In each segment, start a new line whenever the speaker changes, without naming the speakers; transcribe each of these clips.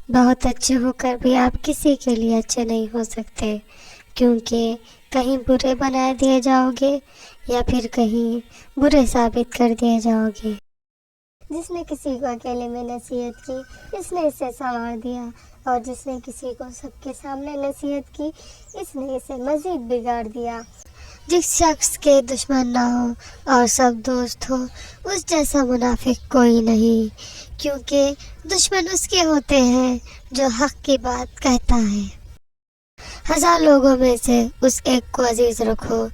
بہت اچھے ہو کر بھی آپ کسی کے لیے اچھے نہیں ہو سکتے، کیونکہ کہیں برے بنا دیے جاؤ گے یا پھر کہیں برے ثابت کر دیے جاؤ گے۔ جس نے کسی کو اکیلے میں نصیحت کی، اس نے اسے سنوار دیا، اور جس نے کسی کو سب کے سامنے نصیحت کی، اس نے اسے مزید بگاڑ دیا۔ جس شخص کے دشمن نہ ہو اور سب دوست ہو، اس جیسا منافق کوئی نہیں، کیونکہ دشمن اس کے ہوتے ہیں جو حق کی بات کہتا ہے۔ 1000 لوگوں میں سے اس ایک کو عزیز رکھو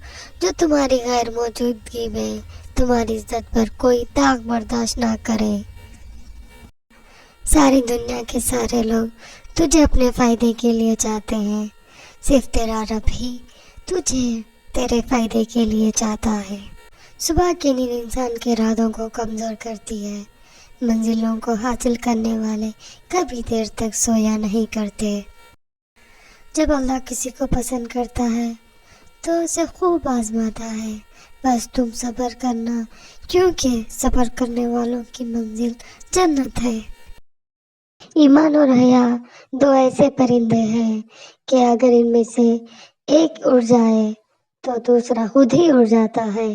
جو تمہاری غیر موجودگی میں تمہاری عزت پر کوئی داغ برداشت نہ کرے۔ ساری دنیا کے سارے لوگ تجھے اپنے فائدے کے لیے چاہتے ہیں، صرف تیرا رب ہی تجھے تیرے فائدے کے لیے چاہتا ہے۔ صبح کی نیند انسان کے ارادوں کو کمزور کرتی ہے۔ منزلوں کو حاصل کرنے والے کبھی دیر تک سویا نہیں کرتے۔ جب اللہ کسی کو پسند کرتا ہے تو اسے خوب آزماتا ہے، بس تم صبر کرنا، کیونکہ صبر کرنے والوں کی منزل جنت ہے۔ ایمان اور حیا 2 ایسے پرندے ہیں کہ اگر ان میں سے ایک اڑ جائے تو دوسرا خود ہی اڑ جاتا ہے۔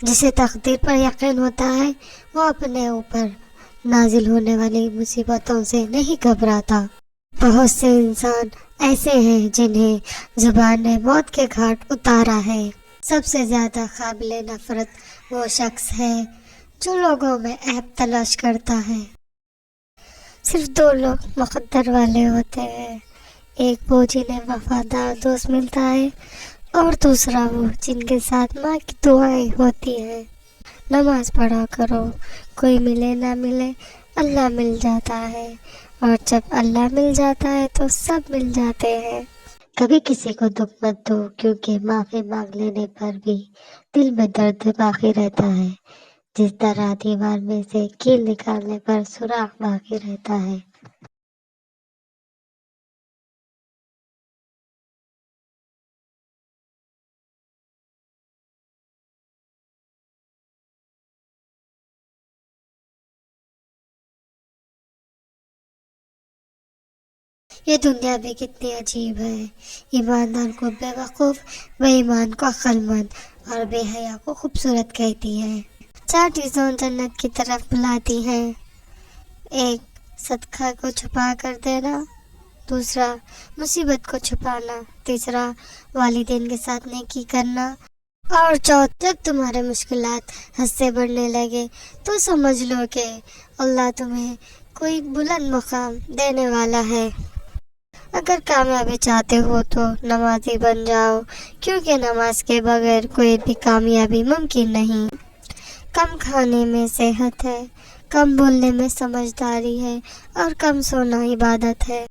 جسے تقدیر پر یقین ہوتا ہے وہ اپنے اوپر نازل ہونے والی مصیبتوں سے نہیں گھبراتا۔ بہت سے انسان ایسے ہیں جنہیں زبان نے موت کے گھاٹ اتارا ہے۔ سب سے زیادہ قابل نفرت وہ شخص ہے جو لوگوں میں عیب تلاش کرتا ہے۔ صرف 2 لوگ مقدر والے ہوتے ہیں، ایک وہ جنہیں وفادار دوست ملتا ہے، اور دوسرا وہ جن کے ساتھ ماں کی دعائیں ہوتی ہیں۔ نماز پڑھا کرو، کوئی ملے نہ ملے اللہ مل جاتا ہے، اور جب اللہ مل جاتا ہے تو سب مل جاتے ہیں۔ کبھی کسی کو دکھ مت دو، کیونکہ معافی مانگ لینے پر بھی دل میں درد باقی رہتا ہے، جس طرح دیوار میں سے کیل نکالنے پر سوراخ باقی رہتا ہے۔ یہ دنیا بھی کتنی عجیب ہے۔ ایماندار کو بے وقوف، بے ایمان کو عقل مند، اور بے حیا کو خوبصورت کہتی ہے۔ 4 چیزوں جنت کی طرف بلاتی ہیں: 1 صدقہ کو چھپا کر دینا، 2 مصیبت کو چھپانا، 3 والدین کے ساتھ نیکی کرنا، اور 4 جب تمہارے مشکلات حد سے بڑھنے لگے تو سمجھ لو کہ اللہ تمہیں کوئی بلند مقام دینے والا ہے۔ اگر کامیابی چاہتے ہو تو نمازی بن جاؤ، کیونکہ نماز کے بغیر کوئی بھی کامیابی ممکن نہیں۔ کم کھانے میں صحت ہے، کم بولنے میں سمجھداری ہے، اور کم سونا عبادت ہے۔